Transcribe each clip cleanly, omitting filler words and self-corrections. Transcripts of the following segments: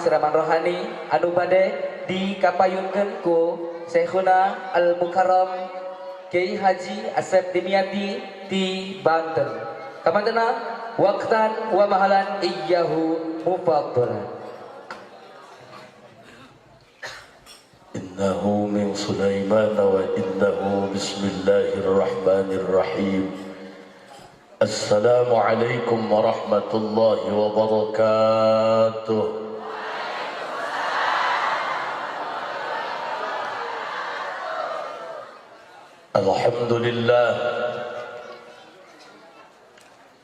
siraman rohani anu bade dikapayunkeun ku Syekhuna Al Mukarram Kiai Haji Asep Dimyati di Banten. Kamantena waqtan wa mahalan iyyahu mufaddalan. Innahu min Sulaiman wa innahu bismillahirrahmanirrahim. Assalamualaikum warahmatullahi wabarakatuh. Alhamdulillah,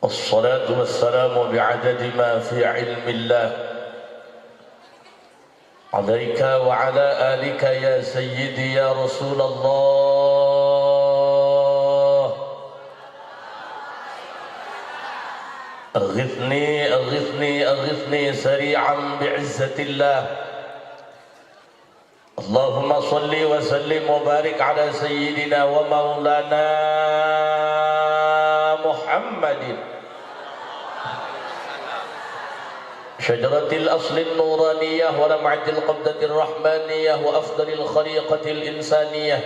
wassalatu wassalamu bi'adadi ma fi ilmillah, alaika wa ala alika ya sayyidi ya Rasulullah. Aghithni, aghithni, aghithni sari'an bi'izzatillah. Allahumma salli wa sallim wa barik ala sayyidina wa maulana Muhammadin syajaratil aslin nuraniyah wa lam'atil qabdatir rahmaniyah wa afdalil khaliqatil insaniyah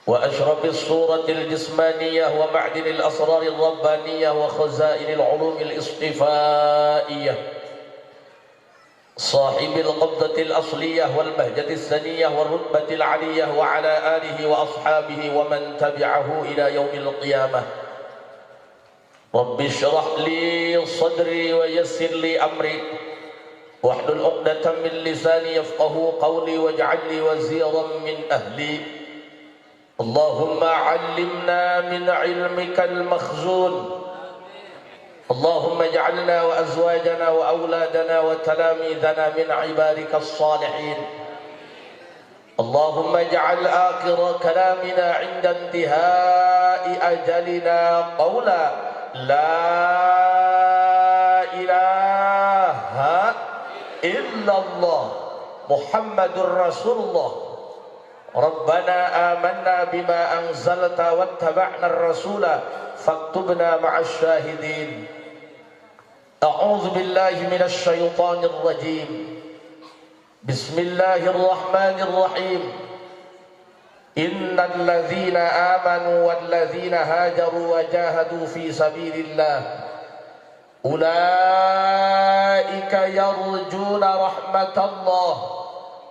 wa ashrafis suratil jismaniyah wa ma'dinil asraril rabbaniyah wa khazainil ulumil istifaiyah صاحب القبضة الأصلية والبهجة السنية والرتبة العلية وعلى آله وأصحابه ومن تبعه إلى يوم القيامة. رب اشرح لي صدري ويسر لي أمري واحلل عقدة من لساني يفقه قولي واجعل لي وزيرا من أهلي. اللهم علمنا من علمك المخزون. اللهم اجعلنا وأزواجنا وأولادنا وتلاميذنا من عبادك الصالحين. اللهم اجعل آخر كلامنا عند انتهاء أجلنا قولا لا إله إلا الله محمد رسول الله. ربنا آمنا بما أنزلت واتبعنا الرسول فاكتبنا مع الشاهدين. أعوذ بالله من الشيطان الرجيم. بسم الله الرحمن الرحيم. إن الذين آمنوا والذين هاجروا وجاهدوا في سبيل الله أولئك يرجون رحمة الله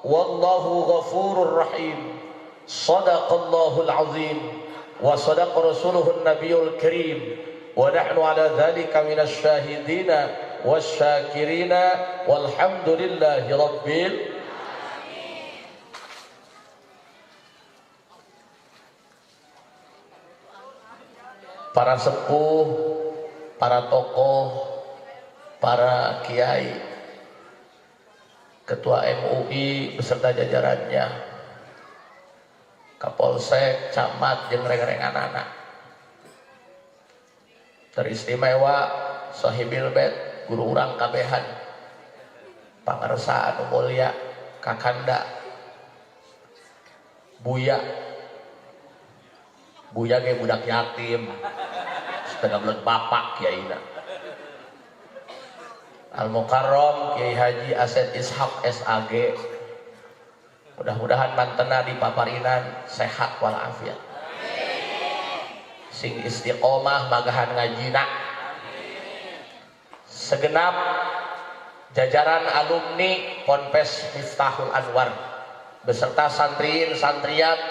والله غفور رحيم. صدق الله العظيم وصدق رسوله النبي الكريم ونحن على ذلك من الشاهدين والشاكرين والحمد لله رب Para sepuh, para tokoh, para kiai, ketua MUI beserta jajarannya, Kapolsek, camat, jeung reng-rengan anak teristimewa, sahibil bait, guru urang kabehan, pangarsa anu mulya, kakanda, buya ge budak yatim, setengah bulan bapak kiaina. Al Mukarram Kiai Haji Asep Ishaq SAG, mudah-mudahan mantena di paparinan sehat walafiat, sing istiqomah magahan ngajina. Segenap jajaran alumni Ponpes Miftahul Anwar beserta santriin santriat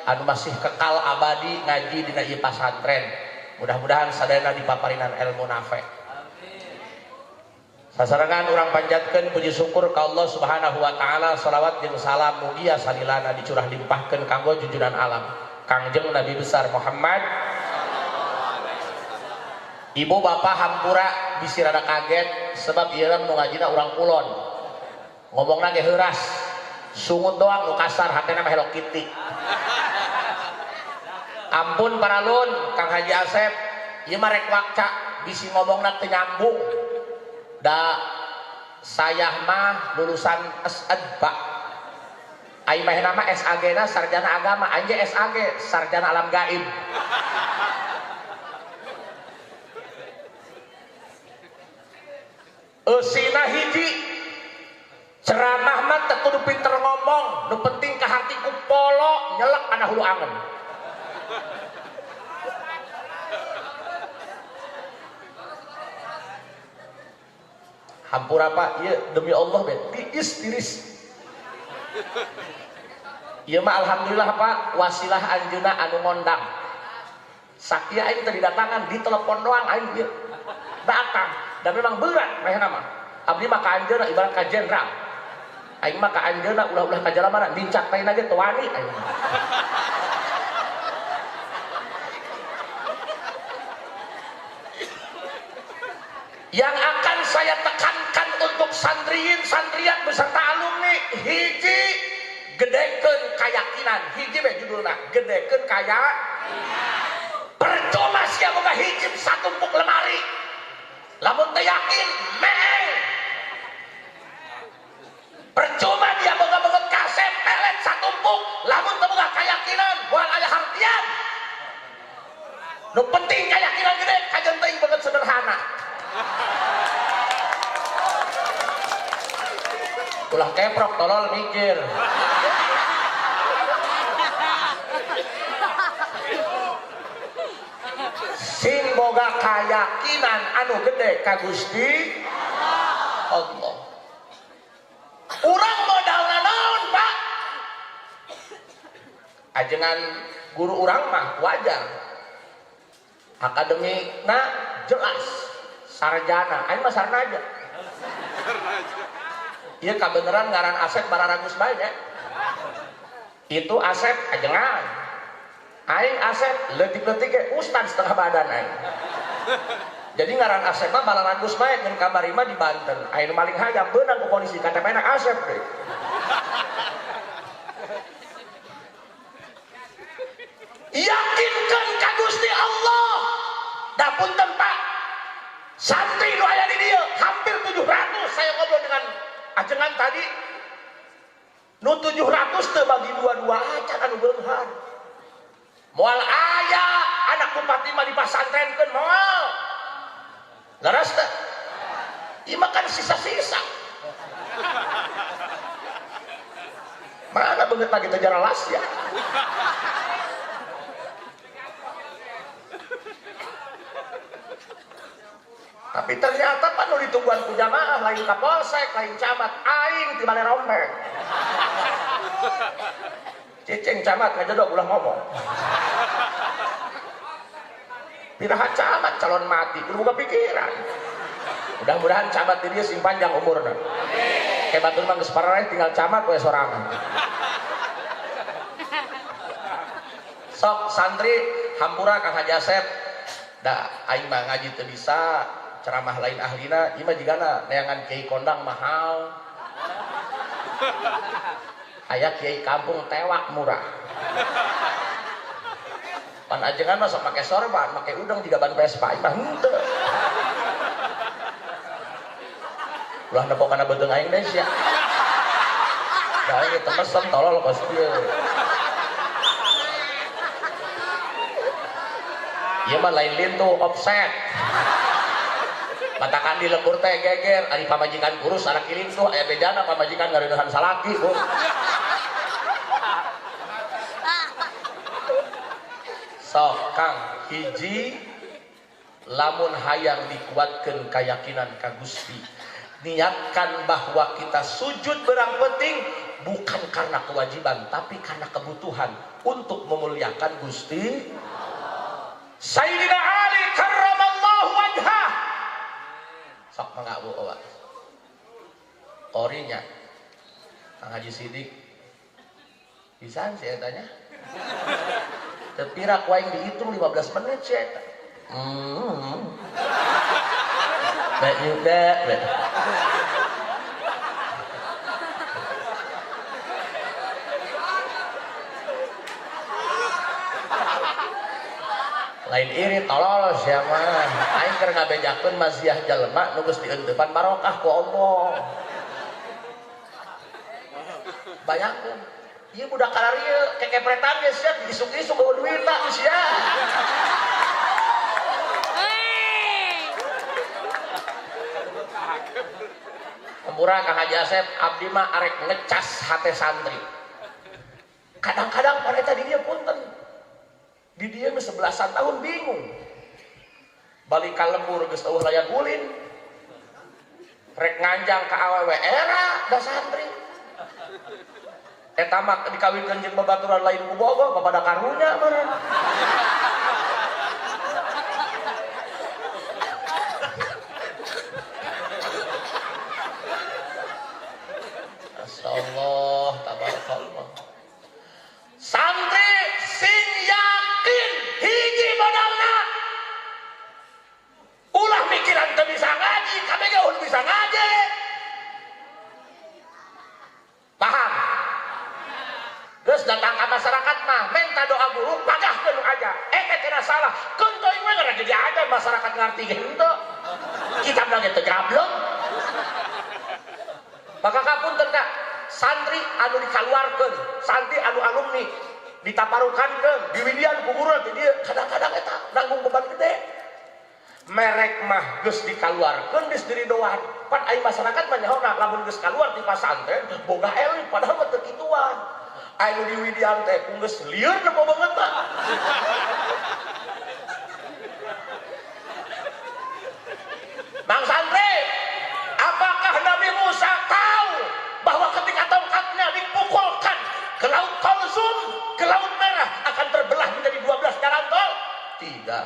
anu masih kekal abadi ngaji dina ieu pasantren, mudah-mudahan sadayana di paparinan ilmu nafe. Sasarangan urang panjatkeun puji syukur ka Allah Subhanahu wa taala, shalawat jeung salam mugia salilana dicurah limpahkeun kanggo junjungan alam Kangjeng Nabi besar Muhammad. Ibu bapak hampura bisi rada kaget sebab ieu nu ngajina urang kulon. Ngomongna ge heuras, sungut doang nu kasar, hatena mah Hello Kitty. Ampun para lun, Kang Haji Asep, ieu mah rek wakca bisi ngomongna teu nyambung. Da sayah mah lulusan SADBA. Ai mah nama SAG-na sarjana agama, anje SAG sarjana alam gaib. Eusina hiji angen. Hampura Pak, iya demi Allah bet, tiris. Iya mah alhamdulillah Pak, wasilah anjeuna anu ngondang. Sakia aing teu didatangan, di telepon doang aing ieu. Datang, dan memang berat mehna mah. Abdi mah ka anjeunna ibarat ka jenderal. Aing mah ka anjeunna ulah-ulah ka jalamana, dincak teh ge teu wani aing. Yang akan saya tekankan untuk santrian beserta alumni, hiji gedekeun keyakinan, hiji we judulna gedekeun percuma sia boga hiji satumpuk lemari lamun teu yakin meeng, percuma dia boga kasep pelet satumpuk lamun teu boga keyakinan moal aya hartian. Nu penting keyakinan gede kajen teuing banget sederhana. Ulah keprok tolol mikir. Sing boga keyakinan anu gede ka Gusti Allah. Urang modalna naon, Pak? Ajengan guru urang mah wajar. Akademikna jelas. Sarjana, aing mah sarnaja. Iya kabeneran ngaran Asep Bararagus bae ya. Itu Asep ajengan. Aing Asep leutik-leutik ge ustad setengah badan aing. Jadi ngaran Asep mah Bararagus bae ngeun kamari mah di Banten. Aing maling hayam beunang ku polisi KTP-na Asep deh. Yakinkan ka Gusti Allah. Dapun tempat santri nu aya di dieu hampir 700 saya ngobrol dengan ajengan tadi. Nu 700 teu bagi dua-dua acan anu beunghar. Moal aya anak bupati mah dipasantrenkeun moal. Leres teh? Ieu mah kan sisa-sisa. Mana beungeut lagi teh jaralas ya. Tapi ternyata pan nu ditungguan ku jamaah lain kapolsek, lain camat, aing di Balerombe. Cicing camat ngajodog ulah ngomong. Piraha camat calon mati, kudu boga pikiran. Mudah-mudahan camat di dieu sing panjang umurna. Kayak batur mah geus parareh tinggal camat we sorangan. Sok santri hampura Kang Haji Asep. Da aing mah ngaji teu bisa. Ceramah lain ahlina, ima jigana neangan kiai kondang mahal. Aya kiai kampung tewak murah. Pan ajengan mah sok make sorban, make udang juga ban Vespa, imah henteu. Ulah nepokana beuteung aing deui sia. Da ieu teu mesem tolol kos dieu. Ieu mah lain lintu offset. Matakan di lembur teh geger, ari pamajikan kurus anak kiling tuh aya bedana pamajikan ngareunahan salaki, Bu. Sok Kang hiji lamun hayang dikuatkeun keyakinan ka Gusti. Niatkan bahwa kita sujud berang penting bukan karena kewajiban tapi karena kebutuhan untuk memuliakan Gusti Sayyidina Ali karramallahu wajhah. Sok mangga Bu Owa. Orinya Kang Haji Sidik bisa sih tanya. Tepira kuaing dihitung 15 menit sih eta. Baik juga, baik. Lain iri tolol siapa aing keur ngabejakeun maziah jelema nu geus dieunteupan barokah ku Allah. Bayangkeun ieu budak kalarieu kekepretan geus sia diisuk-isuk bawa duitna geus sia. Hampura Kang Haji Asep abdi mah arek ngecas hate santri. Kadang-kadang pada tadi dia punten di dia 11 tahun bingung balik ka lembur geus eueuh layan ulin rek nganjang ka awewe era da santri eta mah dikawinkeun jeung babaturan lain ku bogo bapada karunya meureun. Masyaallah tabarakallah. Santri sing yakin hiji modalna ulah mikiran teu bisa ngaji kabeh ge ulun bisa ngaji. Paham? Terus datang ke masyarakat mah minta doa guru pagahkeun aja. Tidak salah. Kuntoy we ngara jadi aja masyarakat ngarti henteu. Kita mah ge teu gablok. Maka kapunten Kak, santri anu dikaluarkeun, santri anu alumni ditaparukankeun, diwidian ku guru teh dieu kadang-kadang eta nanggung beban gede. Merek mah geus dikaluarkeun geus diridoan. Pan aya masyarakat mah nyaho lamun geus kaluar ti pasantren boga elit padahal mah teu kituan. Aya nu diwidian teh ku geus lieur nepo banget mah. Bang santri, apakah Nabi Musa tahu bahwa ketika tongkatnya dipukulkan ke laut Kulzum, ke laut merah akan terbelah menjadi 12 jalan tol? Tidak.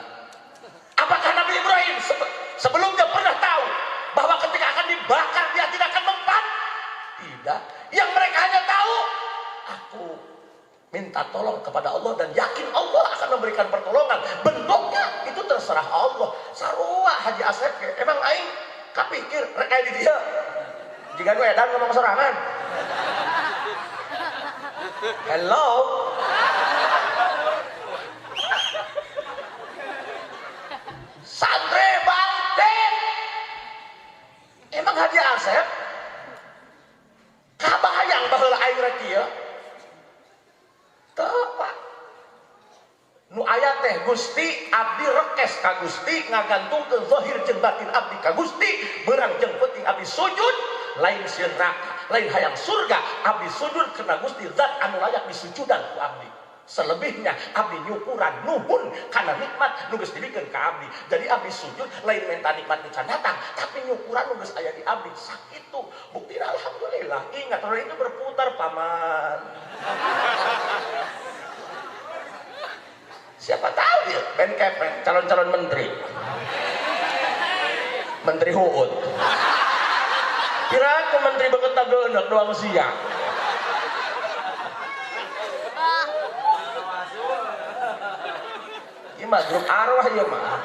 Apakah Nabi Ibrahim sebelumnya pernah tahu bahwa ketika akan dibakar dia tidak akan mempan? Tidak. Yang mereka hanya tahu, aku minta tolong kepada Allah dan yakin Allah akan memberikan pertolongan. Bentuknya itu terserah Allah. Sarua Haji Asep emang aing kapikir rek aya di dia. Jika gue edan ngomong sorangan. Hello. Santri bangkit. Emang Haji Asep kabayang baheula aing rek kieu? Teu Pak. Nu aya teh Gusti abdi rekes ka Gusti ngagantungkeun zahir jeung batin abdi ka Gusti beurang jeung penting abdi sujud lain sieun neraka lain hayang surga abdi sujud kana Gusti zat anu layak disujudan ku abdi. Selebihnya abdi nyukuran nuhun kana nikmat nu geus dibikeun ka abdi. Jadi abdi sujud lain menta nikmat nu can datang tapi nyukuran nu geus aya di abdi sakitu. Buktina alhamdulillah. Ingat roda itu berputar paman. Siapa tahu ya Ben Kepeng calon-calon menteri. Menteri Huud. Kira aku menteri beungeut geuneuk doang siang. Ieu mah grup arwah ieu mah.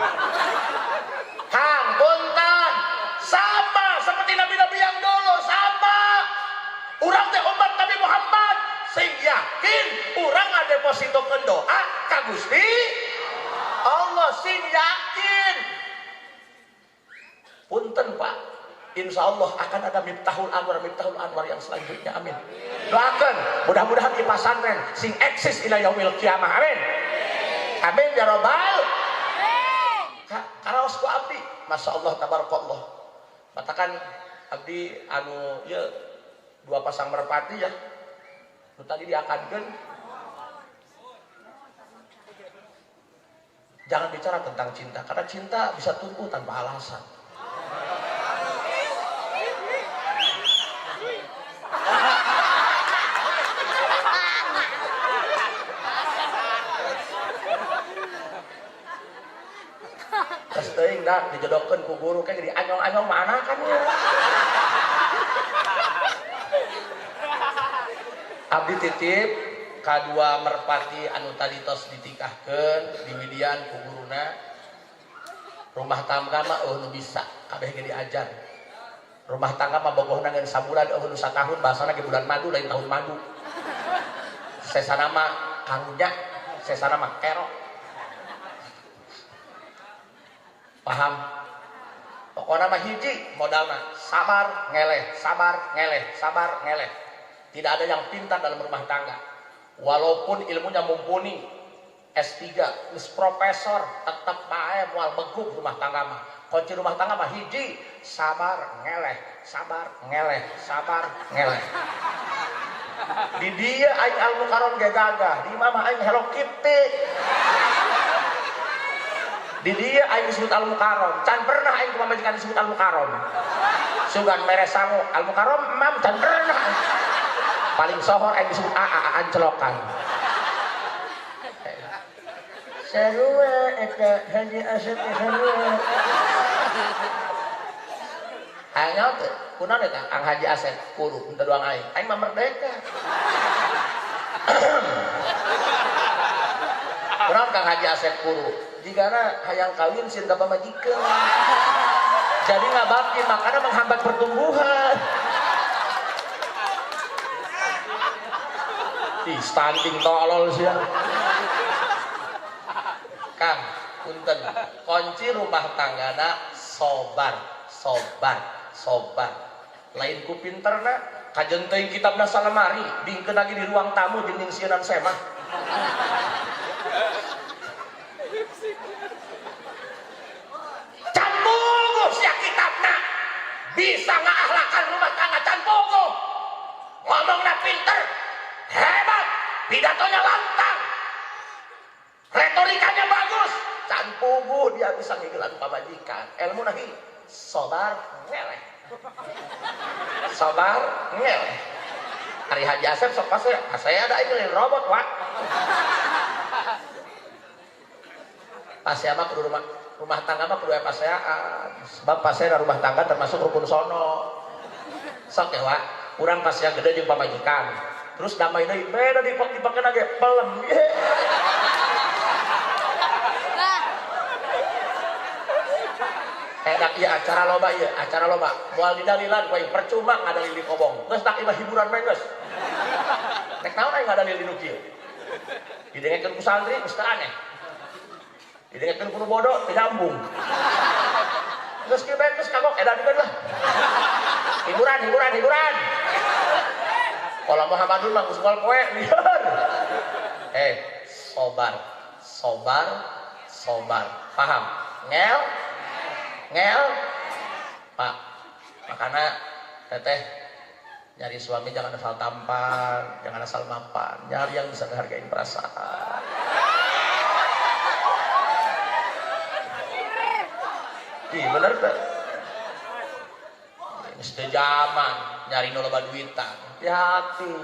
Kang punten sama seperti nabi-nabi yang dulu sama. Urang teh umat Nabi Muhammad sing yakin urang ngadepositokeun doa ka Gusti Allah sing yakin. Punten Pak, insya Allah akan ada Miftahul Anwar yang selanjutnya, amin. Doakan, mudah-mudahan di pesantren sing eksis ila yaumil kiamah, amin. Amin ya robbal. Karaos ku abdi, masya Allah tabarakallah. Katakan abdi anu ya 2 pasang merpati ya. Nu tadi diakankeun. Jangan bicara tentang cinta, karena cinta bisa tumbuh tanpa alasan. Terus teuing dah dijodohkeun ku guru kayak di anyong-anyong mana kan ya. Abdi titip kadua merpati anu tadi tos ditikahkeun diwidian ku guruna. Rumah tangga mah nu bisa kabeh ge diajar. Rumah tangga mah bogohna ngeun sabulan nu satahun bahasana ge bulan madu lain tahun madu. Sesana mah karunya, sesana mah kerok. Paham? Pokoknya mah hiji modalna sabar ngeleh, sabar ngeleh, sabar ngeleh. Tidak ada yang pintar dalam rumah tangga. Walaupun ilmunya mumpuni, S3, profesor, tetap bae moal beguk rumah tangga mah. Kunci rumah tangga mah hiji, sabar ngeleh, sabar ngeleh, sabar ngeleh. Di dia aing Al Mukarram ge gagah, di imah aing Hello Kitty. Di dia aing disebut Al Mukarram, can pernah aing ke pamajikan disebut Al Mukarram. Sugan mere sangu Al Mukarram mam can pernah. Paling sohor aing disebut Ancelokan. Sarua eta Haji Asep sarua. Hanya teh kunaon eta Kang Haji Asep kudu untuk doang aing. Aing mah merdeka. Kunaon Kang Haji Asep kudu? Jigana hayang kawin sieun ka pamajikan. Jadi ngabakti makanya menghambat pertumbuhan. Ih, stunting tolol sih. Kang, punten, kunci rumah tanggana sobar. Lain ku pinterna, kajen teuing kitabna salemari, dingkeun lagi di ruang tamu jeung ningsieun semah. Can puguh sia kitabna. Bisa ngaahlakan rumah tangga can puguh. Ngomongna pinter, hebat, pidatonya lantang. Retorikanya bagus, can puguh dia bisa ngigelan pamajikan. Ilmu nahi sobar ngeleh. Sobar ngeleh. Ari Haji Asep sok saya ada ini robot wak. Pasea mah kudu rumah tangga mah kudu aya paseaan. Sebab pasea rumah tangga termasuk rukun sono. Sok ya wak, urang pasea gede jeung pamajikan. Terus damai deui beda dipakeun ge pelem. Enak iya acara loba moal didalilan poe percuma ngadalil di kobong geus tak imah hiburan mah geus nek naon aya ngadalil di nu kieu didengekeun ku santri geus teu aneh didengekeun ku nu bodoh teu nyambung geus kieu bae geus kagok edan lah hiburan kalau Muhammadun mah geus moal poe lieur sobar paham ngel Pak makanya teteh nyari suami jangan asal tampan jangan asal mapan nyari yang bisa menghargai perasaan ih bener tuh ini sudah zaman nyari nu loba duitan hati-hati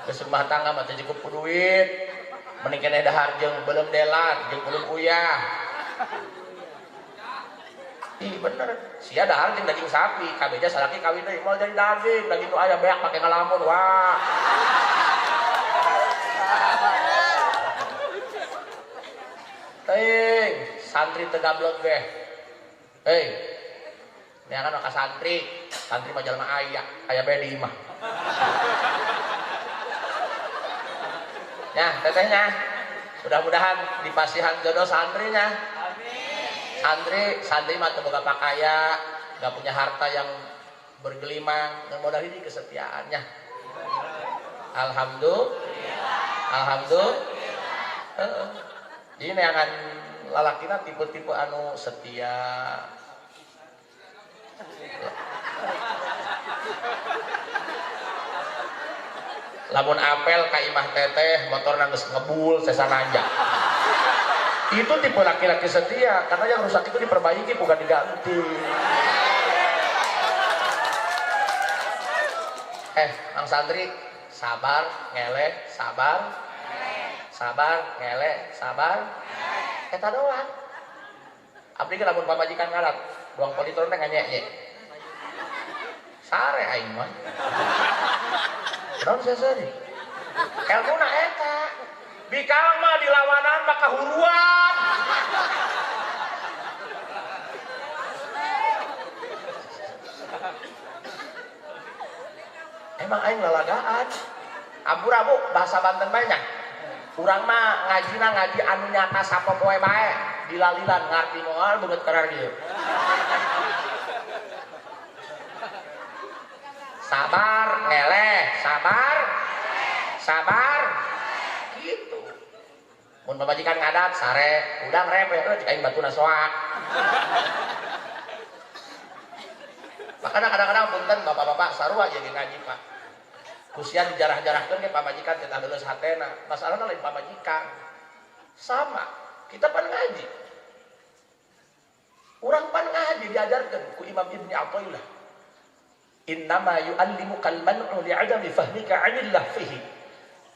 geus rumah tangga mah teh cukup duit mending keneh dahar jeung belum delan jeung ulun uyah. Ih bener, sia dahar jeung daging sapi, kabeja salaki kawin deui moal jadi daging nu aya beak pake ngalamun wah. Teuing, santri teu gablek ge. Neangan ka santri mah jalma aya bae di imah. Ya, tetehnya. Mudah-mudahan dipasihan jodoh santrinya. Santri mah teu boga pakaya, gak punya harta yang bergelimang, yang modal ini kesetiaannya. Alhamdulillah. Jadi neangan lalakina tipe-tipe anu setia. Lamun apel ka imah teteh motor geus ngebul sesananja. Itu tipe laki-laki setia karena yang rusak itu diperbaiki bukan diganti. Mang santri sabar ngeleh eta doang. Abdi ge lamun pamajikan ngalat doang politor teh nganyek sare aing mah naon sasari elmuna eta bikang mah di lawanan mah kahuruan. Emang aing lalagaan. Ampurabu bahasa Banten banyak. Urang mah ngaji anu nyata sapopoe bae, dilalilan ngarti moal beungeut karar dieu. Sabar, ngeleh, sabar. Gitu. Mun pamajikan ngadat sare, udang repe cek aing batuna soak. Makanya kadang-kadang punten bapak-bapak sarua jadi ngaji Pak. Kusian dijarah-jarahkeun ke pamajikan kita leuleus hatena. Masalahna lain pamajikan. Sama, kita pan ngaji. Urang pan ngaji diajarkeun ku Imam Ibnu Athaillah. Innama yu'allimukal man'u li'adami fahmika 'anillah fihi.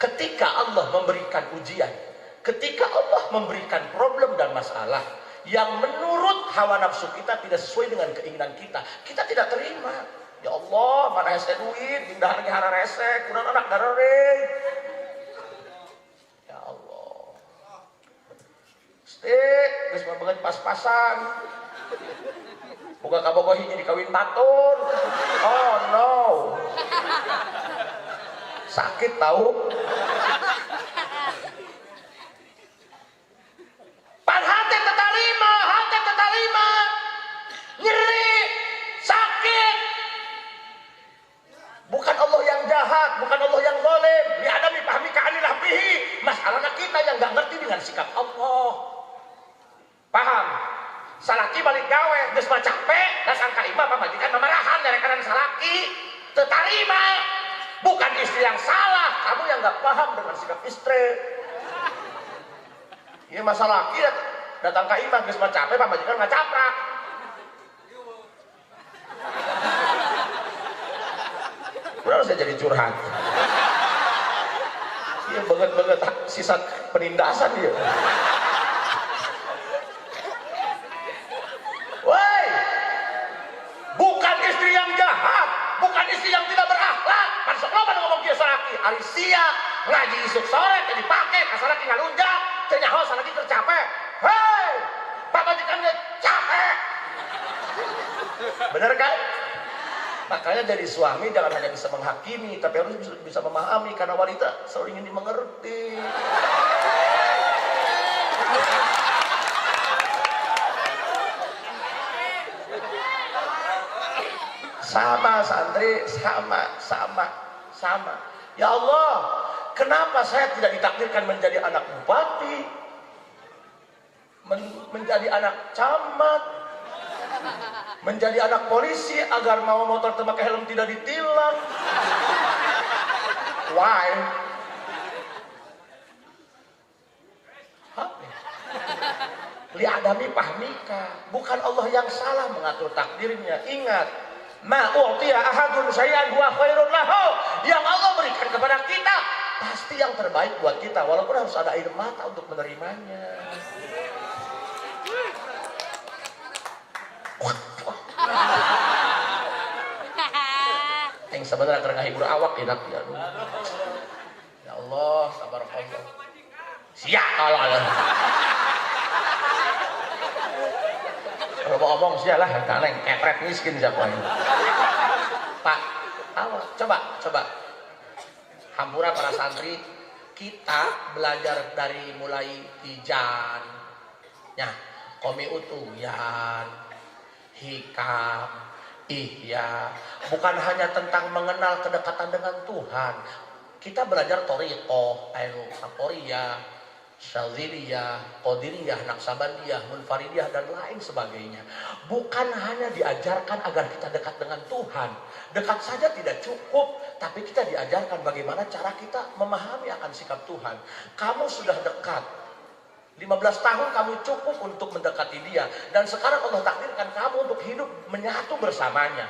Ketika Allah memberikan ujian, ketika Allah memberikan problem dan masalah yang menurut hawa nafsu kita tidak sesuai dengan keinginan kita, kita tidak terima. Ya Allah, mana hese duit, pindah lagi hara resek, kurang anak darare. Ya Allah. Stik, geus banget pas-pasan. Boga kabogoh hiji dikawin batur. Oh no. Sakit tahu. Pan hati tetalima. Nyeri, sakit. Bukan Allah yang jahat, bukan Allah yang zalim. Bi'adami fahmika 'anillah bihi. Masalahnya kita yang nggak ngerti dengan sikap Allah. Paham? Salaki balik gawe, geus mah capek, da sangka imah pamajikan mamarahan derekanan salaki. Teu tarima. Bukan istri yang salah, kamu yang nggak paham dengan sikap istri. Ieu mah salaki datang ka imah geus mah capek pamajikan ngacaprak. Udah saya jadi curhat. Iya banget sisa penindasan dia. Woi, bukan istri yang jahat, bukan istri yang tidak berakhlak. Masuk lo pada ngomong dia salaki, ari sia ngaji isuk sore jadi pakai kasaraki ngalunjak, teu nyaho salaki tercapek. Hei, pamajikan ge capek. Bener kan? Makanya jadi suami jangan hanya bisa menghakimi, tapi harus bisa memahami, karena wanita selalu ingin dimengerti. Sama santri, sama. Ya Allah, kenapa saya tidak ditakdirkan menjadi anak bupati, menjadi anak camat, menjadi anak polisi agar mau motor pakai helm tidak ditilang? Why? Li'adami fahmika. Bukan Allah yang salah mengatur takdirnya. Ingat, ma u'tiya ahadun syai'an huwa khairun lahu. Yang Allah berikan kepada kita pasti yang terbaik buat kita, walaupun harus ada air mata untuk menerimanya. Yang sebenarnya keur ngahibur awak enak ya. Ya Allah, tabarakallah. Sia kalau ngomong sialah kaleng kepret miskin siapa ini. Pak, coba hampura para santri, kita belajar dari mulai hijan ya, komi utuyan, hikam, ihya, bukan hanya tentang mengenal kedekatan dengan Tuhan. Kita belajar thariqah, aporiyah, syadziliyah, qadiriyah, naksabandiyah, munfaridiyah, dan lain sebagainya. Bukan hanya diajarkan agar kita dekat dengan Tuhan. Dekat saja tidak cukup, tapi kita diajarkan bagaimana cara kita memahami akan sikap Tuhan. Kamu sudah dekat 15 tahun, kamu cukup untuk mendekati dia, dan sekarang Allah takdirkan kamu untuk hidup menyatu bersamanya.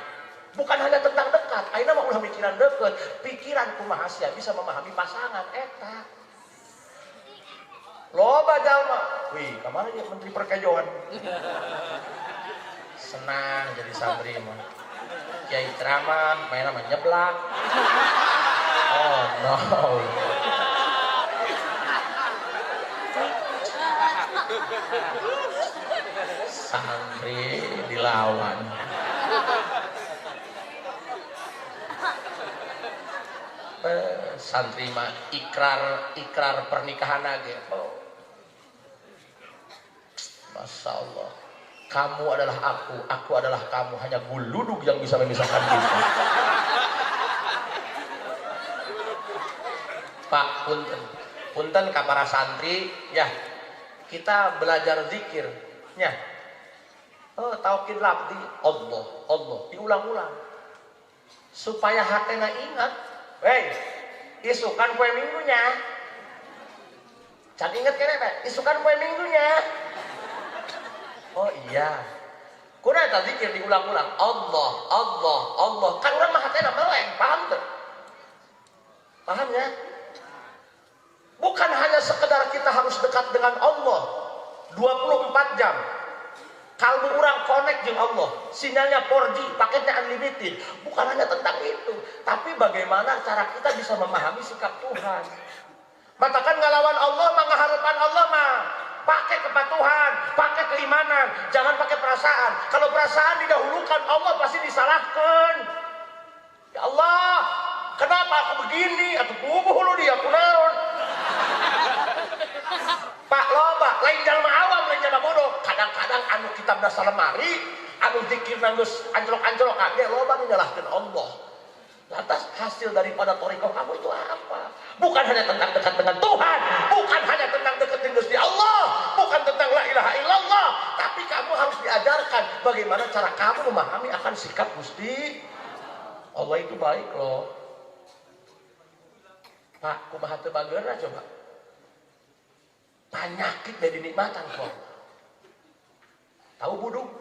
Bukan hanya tentang dekat, aina mah ulah mikiran dekat, pikiran kumaha bisa memahami pasangan eta. Loba jalma, wih, kemana ya Menteri Perkejoan? Senang jadi santri mah. Kiai ceramah, main nama nyeblak. Oh no. Santri dilawan. Santri mah ikrar pernikahan aja. Oh. Masya Allah, kamu adalah aku adalah kamu, hanya guludug yang bisa memisahkan kita. Pak, punten ka para santri ya, kita belajar zikir nya. Oh, tauhid labdi Allah diulang-ulang supaya hatena ingat Hei, isukan kue minggunya. Can inget kene teh, isukan kue minggunya. Oh iya. Kuna eta zikir diulang-ulang. Allah, Allah, Allah. Kan urang mah hatena meleng, paham teu? Paham ya? Bukan hanya sekedar kita harus dekat dengan Allah 24 jam. Kalbu orang connect dengan Allah, sinyalnya 4G, paketnya unlimited. Bukan hanya tentang itu, tapi bagaimana cara kita bisa memahami sikap Tuhan. Matakan ngalawan Allah, mengharapkan Allah mah pakai kepatuhan, pakai keimanan, jangan pakai perasaan. Kalau perasaan didahulukan, Allah pasti disalahkan. Ya Allah, kenapa aku begini? Atau kubuh dia kunaon? Pak loba, lain jalma awam, lain jalma bodoh. Kadang-kadang anu kitab dasar lemari, anu zikir nanggus anjlok-anjlok, dia loba menyalahkan Allah. Lantas hasil daripada torikoh kamu itu apa? Bukan hanya tentang dekat dengan Tuhan, bukan hanya tentang dekat dengan Gusti Allah, bukan tentang la ilaha illallah, tapi kamu harus diajarkan bagaimana cara kamu memahami akan sikap Gusti Allah. Itu baik loh. Pak, kumaha teu bageurna coba? Penyakit dari nikmatan kok. Tahu buduk?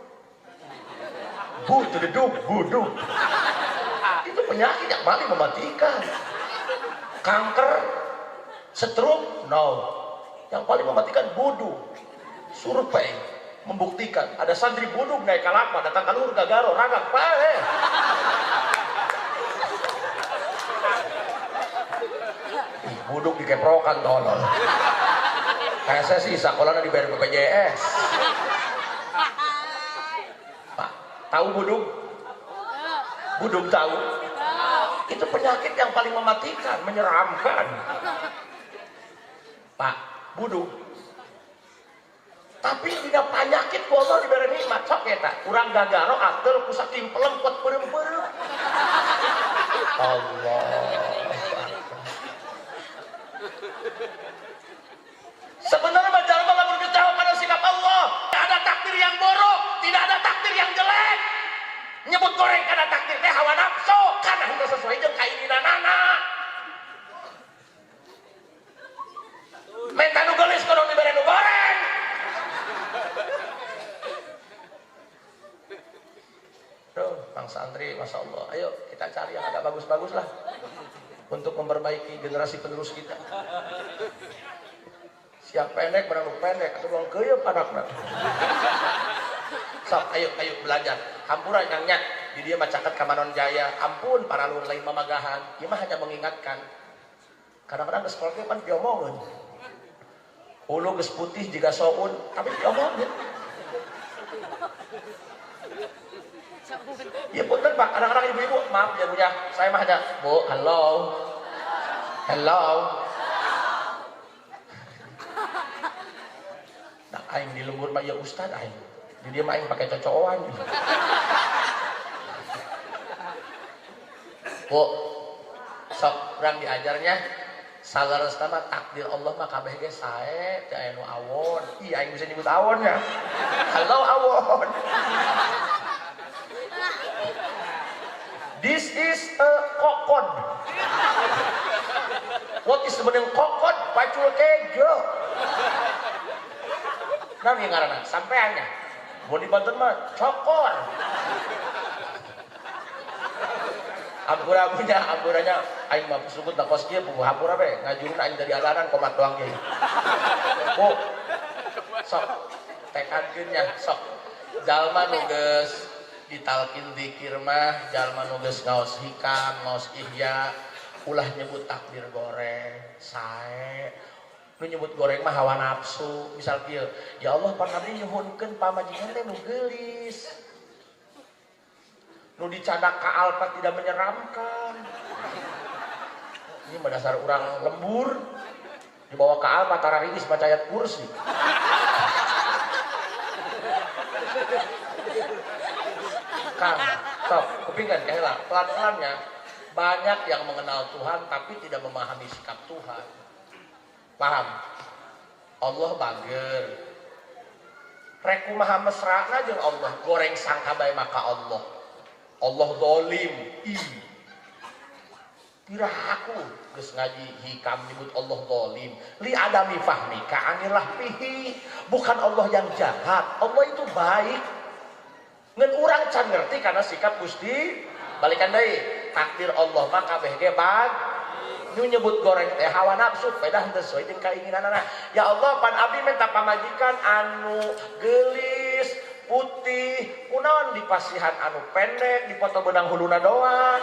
Buduk. Itu penyakit yang paling mematikan. Kanker, stroke, no. Yang paling mematikan buduk. Survei membuktikan ada santri buduk naik kalapa datang kalur gagaro ragak pae. Buduk dikeprokan tolol. Kayak saya sih sekolahnya dibayar BPJS. Pak, tahu buduk? Buduk tahu? Itu penyakit yang paling mematikan, menyeramkan. Pak, buduk. Tapi tidak penyakit Allah diberi nikmat. Sok eta, urang gagaro atel pusat timpelem kuat perem-perem. Allah. Sebenarnya majalah lamun kecewa pada sikap Allah. Tidak ada takdir yang buruk, tidak ada takdir yang jelek. Nyebut goreng karena takdir teh hawa nafsu, karena hendak sesuai jeung keinginanana. Menta nu geulis kudu dibere nu goreng. Tuh, Bang Santri, Masya Allah. Ayo kita cari yang agak bagus-bagus lah untuk memperbaiki generasi penerus kita. Siap pendek, berang pendek, atau bang keuyeum anakna. Sok, ayo belajar. Hampura nyangnya, di dia macakat kamanon jaya. Ampun, para lun lain mamagahan. Ieu mah hanya mengingatkan. Kadang-kadang geus sekolah pan diomongkeun. Ulu geus putih jiga soun, tapi diomongkeun. Ya punten Pak, kadang-kadang ibu-ibu, maaf ya Bu ya. Saya mah hanya, Bu, halo. Nah, aing di lembur mah ya Ustad aing. Di dia mah aing pakai cocokan. Bu, sok urang diajarnya salaresna mah takdir Allah mah kabeh ge sae, teu aya nu awon. Ih, aing bisa nyebut awon ya. Halo awon. This is a kokod. What is the meaning kokod? Pacul kejo. Nah ini ngaranna sampeannya. Mau di Banten mah cokor. Ampurannya aing mah sugut da kos kieu puguh hampura we ngajurun aing dari adanan komat doang ge. Bu. Sok tekadkeun nya sok. Jalma nu geus ditalkin zikir mah jalma nu geus ngaos hikam, ngaos ihya, ulah nyebut takdir goreng, sae. Nu nyebut goreng mah hawa nafsu. Misal kieu, ya Allah pan abdi nyuhunkeun pamajikan teh nu geulis. Nu dicadak ka alpa tidak menyeramkan. Ini mah dasar urang lembur. Dibawa ka alpa tarariis maca ayat kursi. Kang, stop, kupingkan kaheula. Pelan-pelannya banyak yang mengenal Tuhan tapi tidak memahami sikap Tuhan. Paham? Allah bager. Rek kumaha mesrana jeung Allah, goreng sangka bae maka Allah. Allah zalim. Piraku geus ngaji hikam nyebut Allah zalim. Li adami fahmika anillah fihi. Bukan Allah yang jahat. Allah itu baik. Ngan urang can ngerti karena sikap Gusti. Balikan deui. Takdir Allah mah kabeh ge bag. Ñu nyebut goreng teh hawa nafsu pedah teu sesuai jeung kainginanna. Ya Allah pan abdi minta pamajikan anu geulis putih kunaon di pasihan anu pendek dipoto benang huluna doang.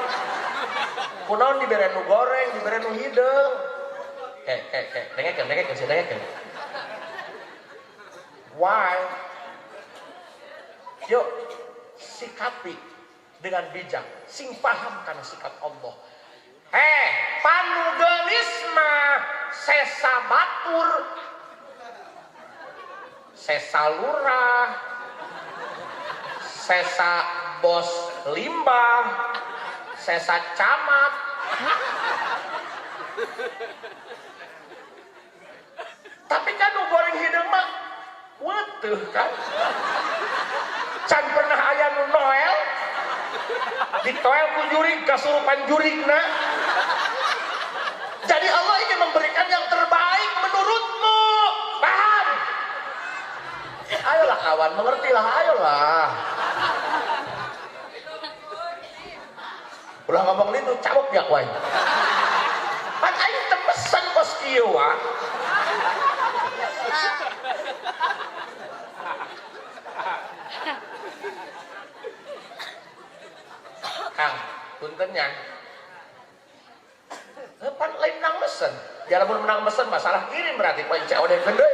Kunaon dibere nu goreng dibere nu hideung. Dengekeun. Why? Yuk sikapi dengan bijak sing paham kana sikap Allah. Panu geulis mah sesa batur, sesa lurah, sesa bos limbah, sesa camat. Tapi kan nu goreng hideung mah weutuh kan. Can pernah aya nu Noel ditoel ku jurig kasurupan jurigna. Jadi Allah ingin memberikan yang terbaik menurutmu. Paham? Ayolah kawan, mengertilah, ayolah. Ulah ngomong itu cabut ya kuai. Pan aing temesan kos kieu wa. Kang, puntennya. Pan lain menang mesen. Jangan menang mesen masalah kirim berarti poin COD gede.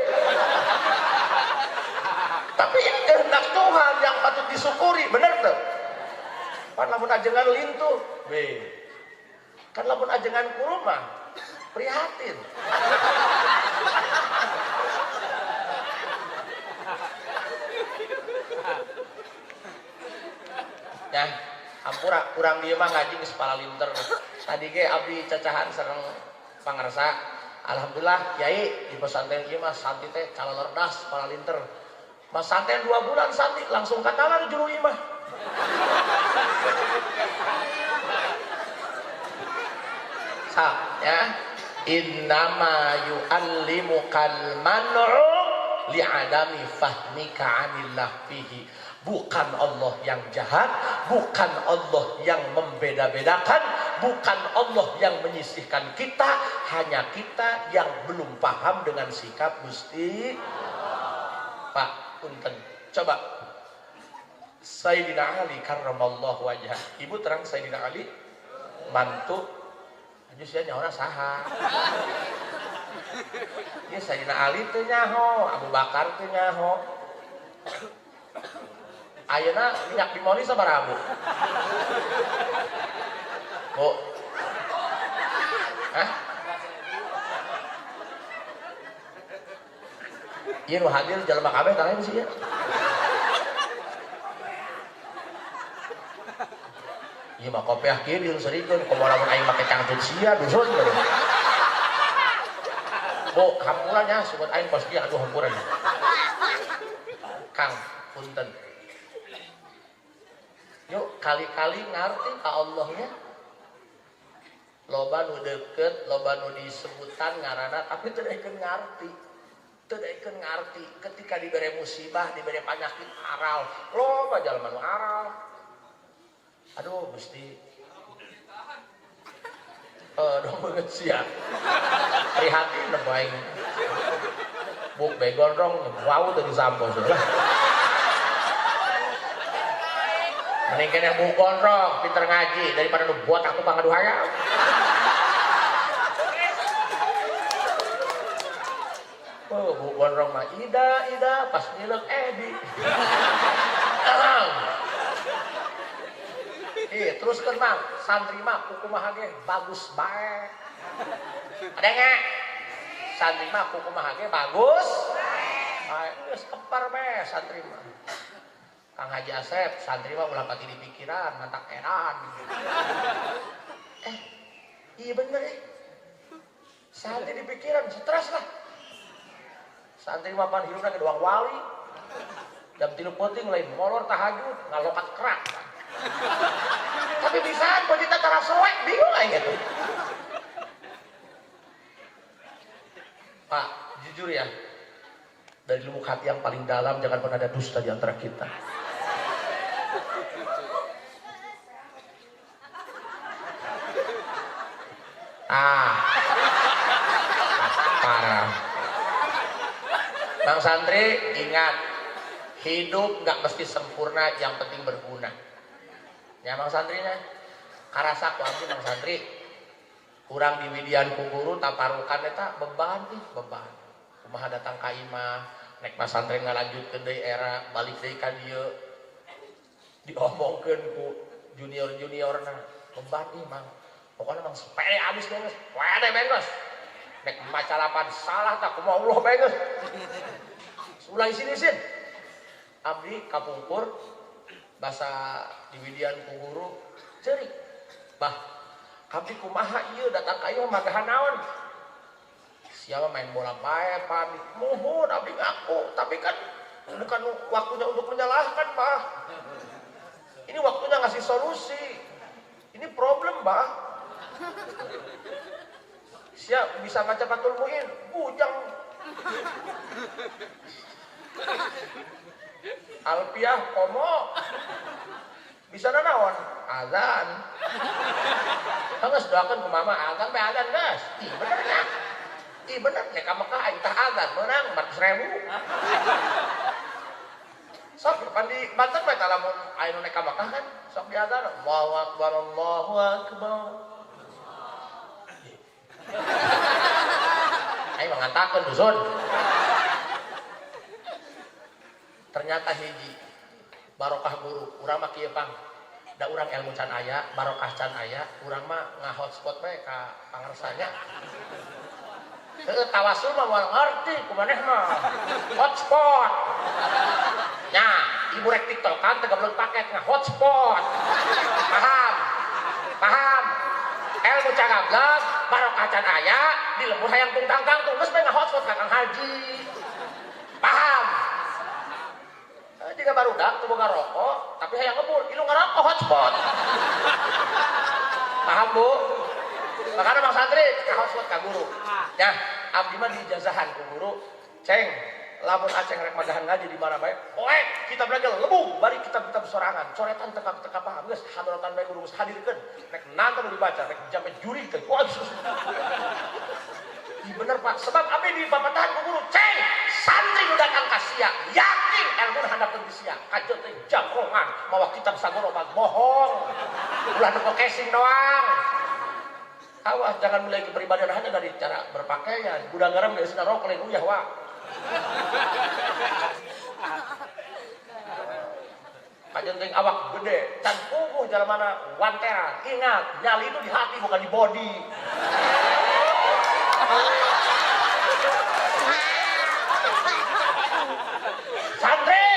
Tapi kehendak Tuhan yang patut disyukuri, bener tuh. Pan lamun ajengan lintuh, kan lamun ajengan kuruma prihatin. Ya, ampura kurang dia mah ngaji geus pala linter. Tadi ge abdi cacahan sareng pangarsa. Alhamdulillah Kiai di pesantren ieu mah santi teh calalerdas pala linter. Mas santen 2 bulan santi langsung katalan juru imah. Ya, innama yu'allimukal man'u li'adami fahmika 'anillah fihi. Bukan Allah yang jahat, bukan Allah yang membeda-bedakan, bukan Allah yang menyisihkan kita, hanya kita yang belum paham dengan sikap Gusti. Pak, punten. Coba Sayyidina Ali karramallahu wajhah. Ibu terang Sayyidina Ali mantu aja sia nyaona saha. Ieu Sayyidina Ali teu nyaho, Abu Bakar teu nyaho. Ayeuna minyak dimoli sabaraha, Bu? Bu. Hah? Ieu nu hadir jalma kabeh tah lain sih ya. Ieu mah kopiah kieu diusirikeun kumaha lamun aing make cangcut sia dusun. Bu, hampurannya sebut aing pos dia aduh hampuran. Kang, punten. Yuk kali-kali ngarti ka Allahnya. Loba nu deukeut, loba nu disebutan ngaranna tapi teu daekeun ngarti. Teu daekeun ngarti ketika dibere musibah, dibere penyakit aral. Loba jalma nu aral. Aduh Gusti. Dong beungeut sia. Prihatin da aing. Buk begondrong wau teu disampo sudah. Mending kena buku gondrong, pinter ngaji daripada lu buat aku pangadu hayang. Buku gondrong mah ida pas ngileuk Edi. Teruskeun Mang, santri mah kukumaha ge bagus bae. Ada nge? Santri mah kukumaha ge bagus. Bae, geus kempar bae santri mah. Kang Haji Asep, santri mah ulah pati di pikiran, mantak eran. Iya bener santri di pikiran, stres lah. Santri mah pan hirupna ke doang wali. Jam 3 penting lain molor tahajud, ngalokat kerak. Tapi bisaan kok kita tara soek, bingung aja tuh. jujur ya, dari lubuk hati yang paling dalam jangan pernah ada dusta di antara kita. Parah. Bang Santri, ingat, hidup nggak mesti sempurna, yang penting berguna. Ya Bang Santrinya, karasa ku abdi Bang Santri, kurang di widian ku guru taparukan eta beban ih beban. Kumaha datang ka imah, nek Mas Santri ngalanjutkeun deui era, balik deui ka dieu. Diomongkeun ku junior-juniorna, beban ih Mang. Pokoknya Mang sepele abis beres, wede beres. Nek maca lapan salah tak kumaha Allah beres. Ulah isin-isin. Abdi kapungkur basa di widian ku guru ceurik. Bah, abdi kumaha ieu datang ka ieu magahan naon? Siapa main bola bae pamit. Muhun abdi ngaku, tapi kan bukan waktunya untuk menyalahkan, Bah. Ini waktunya ngasih solusi. Ini problem, Bah. Siap bisa ngaca Fathul Muin, bujang. Alpiah komo. Bisa nanaon? Azan. Geus doakeun ku mama azan bae azan geus. Ih bener nya. Ih bener nek ka Mekah aing tah azan meunang 400.000. Sok pan di Banten bae tah lamun aya nu nek ka Mekah kan sok di azan Allahu Akbar Allahu Akbar. Aing mengatakan dusun. Ternyata hiji barokah guru, urang mah kieu Pang. Da urang ilmu can aya, barokah can aya, urang mah ngahotspot bae ka pangarsanya. Heuh tawasul mah moal ngarti kumaneh mah. Hotspot. Nya, ibu rek TikTokan teu gablek paket ngahotspot. Paham? Paham? Ilmu can gablek, barokah can aya, di lembur hayang tungtang-tang geus bae ngahotspot ka Kang Haji. Paham? Jika barudak tuh boga rokok, tapi hayang ngebul, ilu ngerokok hotspot. Paham Bu? Makanya Bang Santri ka hotspot ka guru. Ya, abdi mah diijazahan ku guru. Ceng, lamun aceng rek magahan ngaji di mana bae, poek kita belajar lebung, bari kita sorangan, coretan teka paham geus, hadratan bae guru geus hadirkeun. Rek nantang dibaca, rek jampe juri teh. Iya bener Pak, sebab abdi di papatahan ku guru, ceng, santri nu datang ka sia, yakin ilmu handapkeun di sia. Kajeut teh jangkrongan, mawa kitab sagoro bag bohong. Ulah nu casing doang. Awas jangan mulai kepribadian hanya dari cara berpakaian. Budak garam geus rok lain uyah wa. Kajeut teh awak gede, can puguh jalamana wanteran. Ingat, nyali itu di hati bukan di body. Santri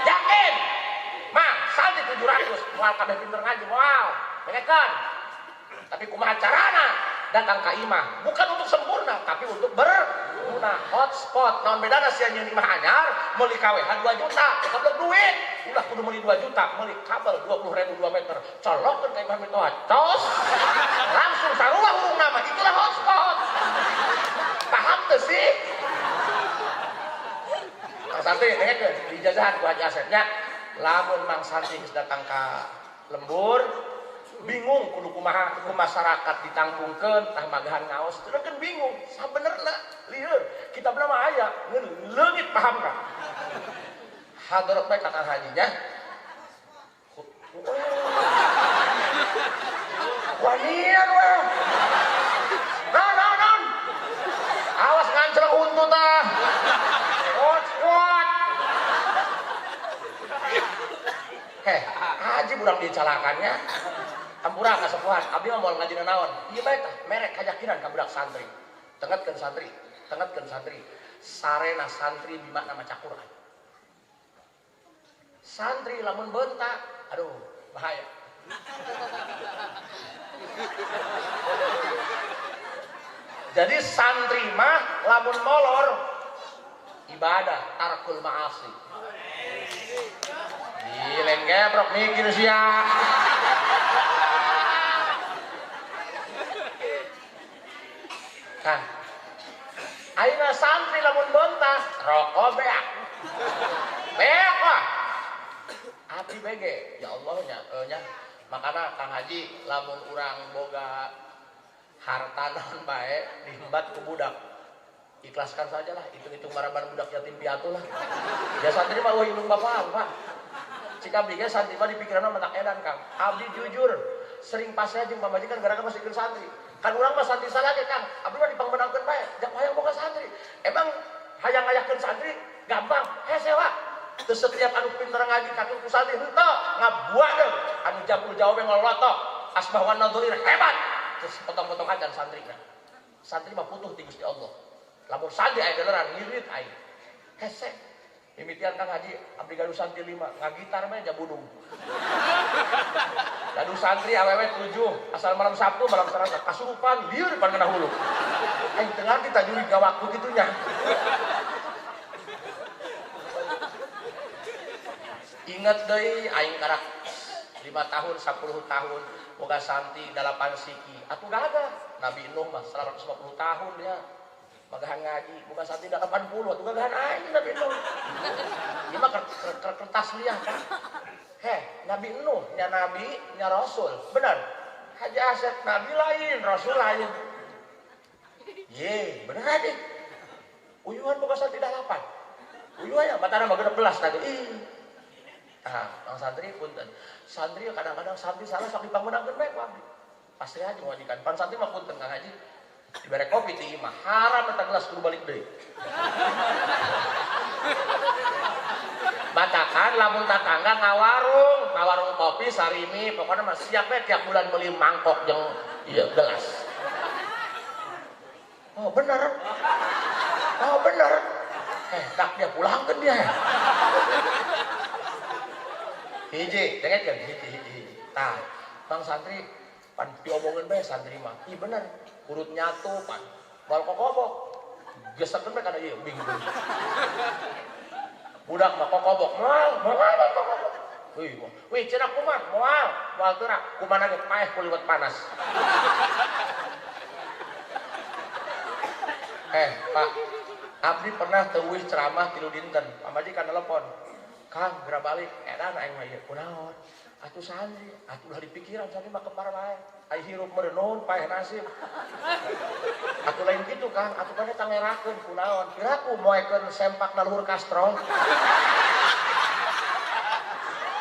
yakin mah santri 700 moal kabeh pinter ngaji moal benekan tapi kumaha carana datang ka imah bukan untuk sempurna tapi untuk berguna. Hotspot naon bedana sia nyeun imah anyar meuli KWH 2 juta keblok duit ulah kudu meuli 2 juta meuli kabel 20.000 2 meter colokkeun ka imah mitoa cos langsung sarua hurung nama itulah hotspot. Paham tuh sih? Mang Santri dengekeun di jajahan ku Haji Asepnya lamun Mang Santri geus datang ka lembur bingung kudu kumaha ku masyarakat ditangkungkeun tah magahan ngaos teu kan bingung sabenerna lieur kita beuna mah aya leungit paham ka hadrat bae ka Kang Haji nya wanian we non awas ngancel untu tah kuat heh Haji budak dicalakannya ampura kasepuhan abdi mah moal ngajina naon ieu bae tah merek kayakinan ka budak santri tengetkeun santri sarena santri di makna maca Quran santri lamun beuntak aduh bahaya jadi santri mah lamun molor ibadah tarkul ma'asi. Lain gebrok mikir sia. Kan Aina santri lamun bontas rokok beak. Beak lah. Abdi bege, ya Allah nya. Makana Kang Haji lamun urang boga harta naon bae dihembat ku budak. Ikhlaskan sajalah, hitung-hitung maraban budak yatim piatu lah. Ya santri mah eueuh indung bapak, Pak. Cik abdi ge santri mah di pikiranna mentak edan, Kang. Abdi jujur sering pasnya jeung pamajikan gara-gara masih ikut santri. Kan urang mah santri salah ge, Kang. Abdi mah dipangmenangkeun bae, jak hayang boga santri. Emang hayang ngayakeun santri gampang, hese wa. Terus setiap anu pinter ngaji kakek ku santri henteu ngabuadeung anu jabul jawab ngolotok asbah wan nadzurir hebat. Terus potong-potong ajan santrina. Santri mah putuh ti Gusti Allah. Lamun santri aya daleran ngirit aing. Hese. Mimitian Kang Haji abdi gaduh santri 5, ngagitar mah jabudung. Gaduh santri awewe 7, asal malam Sabtu malam Selasa kasurupan lieur pan kana hulu. Aing teu ngarti tah jurig ka waktu kitunya. Ingat deui aing karak 5 tahun 10 tahun boga santri 8 siki atuh gagah Nabi Nuh mah 150 tahun dia magahan ngaji boga santri 80 atuh gagahan aing Nabi Nuh ieu mah kertas liah kan Nabi Nuh nya nabi nya rasul bener Haji Asep nabi lain rasul lain ye bener aja uyuhan boga santri 8 uyuh aya matana mah 16 tadi Bang santri punten. Santri kadang-kadang santri salah sok dipangmenangkeun bae ku abdi. Pasti aja ngajikan. Pan santri mah punten Kang Haji. Dibere kopi ti imah haram eta gelas kudu balik deui. Batakan lamun tatangga ngawarung kopi sarimi pokoknya mah siap we tiap bulan beli mangkok jeung ieu gelas. Oh bener. Tak dia pulangkeun dia. Hiji, denget kan? Hiji. Tah, Bang santri, pan diomongin bae santri mah. Ih bener, urut nyatu pan. Bal kokobok. Gesekeun bae kana ieu bingung. Budak mah kokobok, moal kokobok. Wih, cenah kumaha? Moal teurak. Kumaha ge paeh ku liwat panas. Pak, abdi pernah teuwih ceramah 3 dinten. Pamajikan telepon. Kang, gerak balik, edan aing mah ieu kunaon? Atuh santri, atuh ulah dipikiran santri mah kembar bae. Ai hirup merenun paeh nasib. Atuh lain kitu Kang, atuh kana tangerakeun kunaon? Kiraku moekeun sempak na luhur kastrol.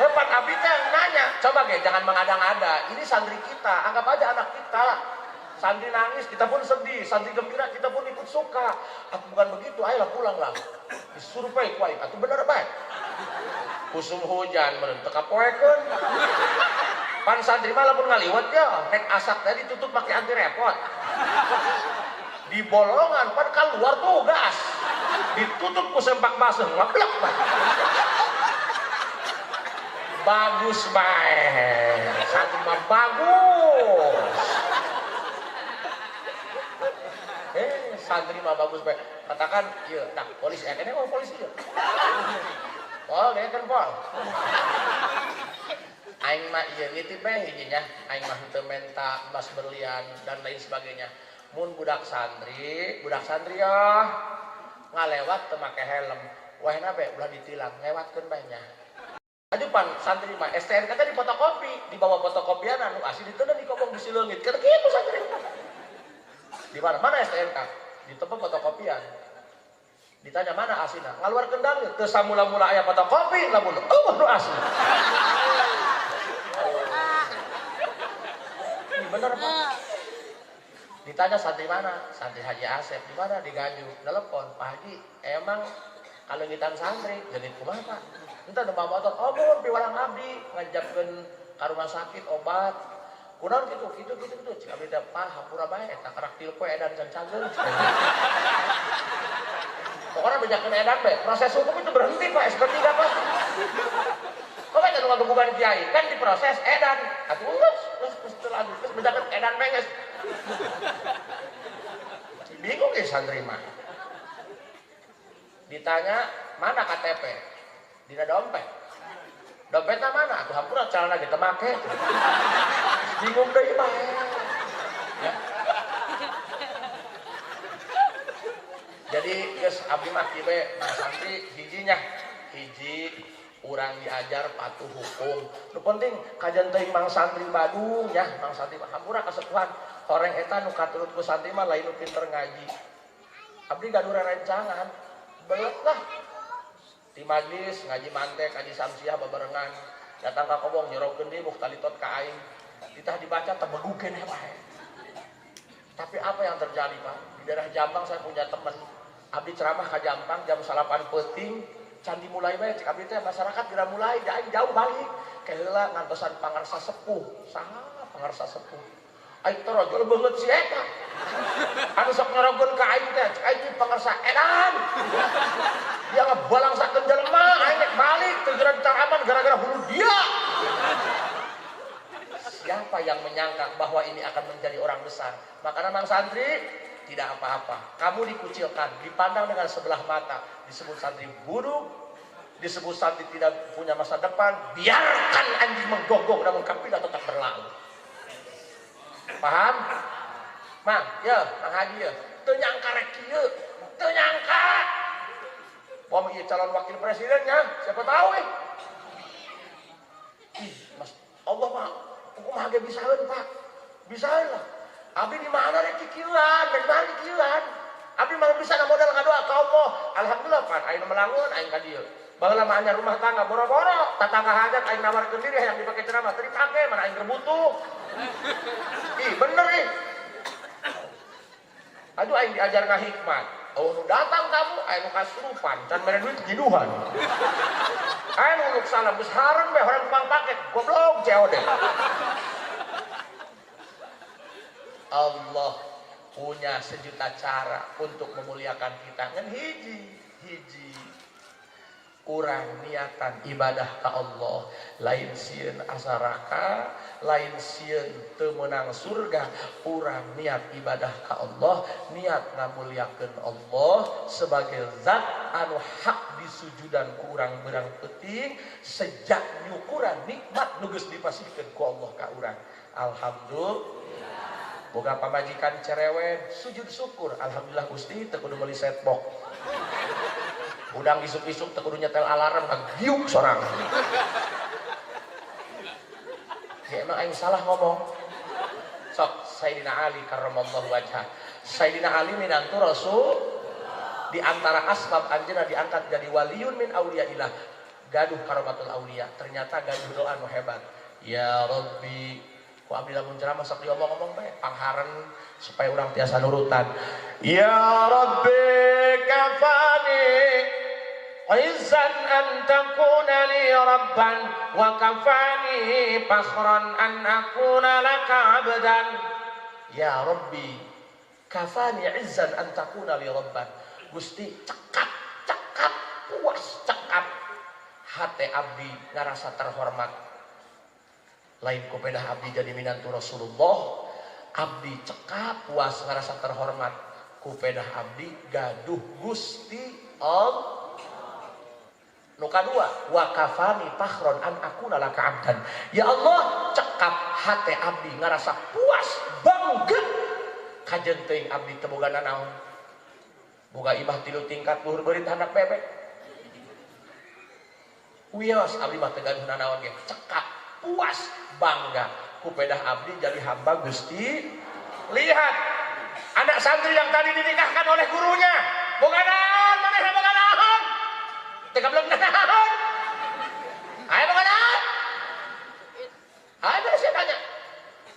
Hebat abdi teh nanya, coba ge jangan mengada-ngada. Ini santri kita, anggap aja anak kita. Santri nangis, kita pun sedih. Santri gembira, kita pun ikut suka. Atuh bukan begitu, ayolah pulanglah. Disurvei ku aing, atuh bener bae. Kusum hujan meureun teu kapoekeun. Pan santri mah lamun ngaliwat ya, rek asak tadi ditutup make anti repot. Di bolongan pan keluar tugas. Ditutup ku sempak baseuh ngablek bae. Bagus bae. Santri mah bagus. Santri mah bagus bae. Katakan ieu, nah polisi kene mah polisi ieu. Oh, dia kan pol. Aing mah ieu nitip bae hijinya, aing mah teu menta emas berlian dan lain sebagainya. Mun budak santri ya ngalewat teu make helm. Wahna bae ulah ditilang, lewatkeun bae nya. Aju pan santri mah STNK teh difotokopi, dibawa fotokopian anu asli diteuneun di kobong bisi leungit. Keur kitu santri. Di mana STNK? Di tempat fotokopian. Ditanya mana asina? Ngaluar kendang teu samula-mula aya fotokopi lamun nu asli. Ini bener Pak. Ditanya santri mana? Santri Haji Asep. Di mana? Di Ganjuk. Telepon, Pak Haji, emang kalengitan santri jadi kumaha Pak? Entah numpak motor, mun piwalang abdi ngajapkeun ka rumah sakit obat. Kunaon gitu. Cik abdi teh Pak hampura bae eta karak tilpo edan can cageul. Pokoknya banyak edan be, proses hukum itu berhenti Pak, seperti apa? Kok kan jangan bukan kiai, kan diproses edan. Atuh terus banyak edan benges. Bingung ya santri mah. Ditanya mana KTP? Dina dompet. Dompetnya mana? Atuh hampura calana kita make. Bingung deui mah. Ya. Jadi geus abdi mah kieu we nah santri hijinya hiji urang diajar patuh hukum. Nu penting kajian teuing mang santri Badung nya, mang santri hampura kasepuhan horeng eta nu katurut ku santri mah lain nu pinter ngaji. Abdi gaduh rerencangan, belet lah. Di majlis ngaji mantek, ngaji samsiah babarengan. Datang ka kobong nyerogkeun deui muhtalitot ka aing. Ditah dibaca tebegukeun bae. Tapi apa yang terjadi, Pak? Di daerah Jambang saya punya teman. Abdi ceramah ke Jampang jam 8 peuting, candi mulai bae cek abdi teh masyarakat geura mulai da jauh balik. Keheula ngantosan pangarsa sepuh. Saha pangarsa sepuh? Aing teh rojol beungeut si eta. Anu sok nyorogeun ka aing teh, cek aing pangarsa edan. Dia ngabalangsakeun jelema, aing rek balik teu geura ditaraman gara-gara hulu dia. Siapa yang menyangka bahwa ini akan menjadi orang besar? Makanya mang santri tidak apa-apa. Kamu dikucilkan, dipandang dengan sebelah mata, disebut santri buruk, disebut santri tidak punya masa depan. Biarkan anjing menggonggong namun kapilah tetap berlalu. Paham? Mang, ya, Mang Haji ya. Teu nyangka rek kieu, teu nyangka. Pom ieu calon wakil presidennya, siapa tahu Ih, Mas, Allah mah hukum hage bisaeun, Pak. Bisaeun lah. Abdi di mana rek kikieuan, dari mana kikieuan? Abdi mah bisa modal ngadoa ka Allah. Alhamdulillah pan aing melangun aing ka dieu. Baheula mah anyar rumah tangga boro-boro, tatangga hajat aing nawarkeun diri hayang dipake ceramah, teu dipake mana aing butuh. Ih, bener ih. Aduh aing diajar ngahikmat. Oh, nu datang kamu aing nu kasurupan, can mere duit jiduhan. Aing nu salam geus hareng bae orang tukang paket, goblok COD. Allah punya sejuta cara untuk memuliakan kita. Ngan hiji kurang niatan ibadah ka Allah, lain sieun asaraka, lain sieun teu meunang surga. Urang niat ibadah ka Allah, niat ngamuliakeun Allah sebagai zat anu hak disujudan ku urang beurang penting sejak nyukuran nikmat nu geus dipasihkeun ku Allah ka urang. Alhamdulillah. Boga pamajikan cerewet, sujud syukur. Alhamdulillah Gusti, teu kudu meuli setbox. Udang isuk-isuk teu kudu nyetel alarm, giuk sorang. Ya emang aing salah ngomong. Sok Sayyidina Ali karramallahu wajhah. Sayyidina Ali minantu Rasul, di antara asbab anjeunna diangkat jadi waliun min auliyaillah. Gaduh karamatul auliya. Ternyata gaduh doa nu hebat. Ya Rabbi, ku abdi lamun ceramah sok diomong-omong bae pangharen supaya urang tiasa nurutan. Ya Rabbi kafani izzan an takuna li rabban wa kafani fakhran an akuna laka abdan. Ya Rabbi kafani izzan an takuna li rabban. Gusti cekap puas cekap hate abdi ngarasa terhormat. Lain ku pedah abdi jadi minantu Rasulullah, abdi cekap puas ngerasa terhormat. Ku pedah abdi gaduh Gusti Allah. Nu kadua, wa kafani fakhron an akuna laka abdan. Ya Allah, cekap hate abdi ngerasa puas bangga. Kajen teuing abdi teu boga nanaon. Boga imah 3 tingkat luhur beurit handak bebek. Wios abdi mah teu gaduh nanaon ge, cekap puas bangga ku pedah abdi jadi hamba Gusti. Lihat anak santri yang tadi dinikahkan oleh gurunya, boga naon manehna boga naon teu belum naon aya boga naon aya saya tanya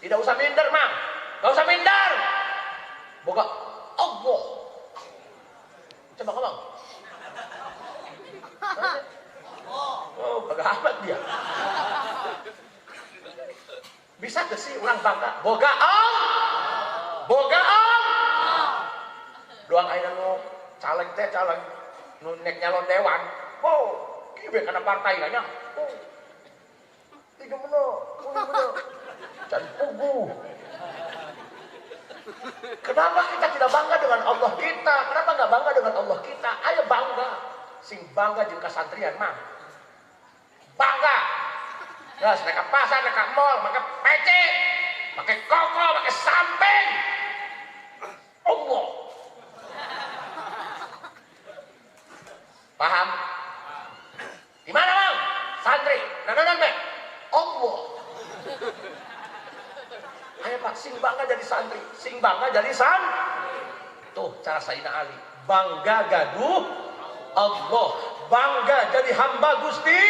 tidak usah minder mang, enggak usah minder boga Allah. Coba ngomong oh boga amat dia. Bisa gak sih orang bangga? Boga doang aina nu caleg teh caleg nu nek nyalon dewan. Oh, kieu be kana partai nya. Oh. Tiga bener. Can pugu. Kenapa kita tidak bangga dengan Allah kita? Kenapa enggak bangga dengan Allah kita? Ayo bangga. Sing bangga jeung kasantrian mah. Bangga. Ya, mereka pasar, mereka mall, mereka pece, pakai koko, pakai samping. Allah. santri, sing bangga jadi tuh cara Sayyidina Ali, bangga gaduh Allah, bangga jadi hamba Gusti.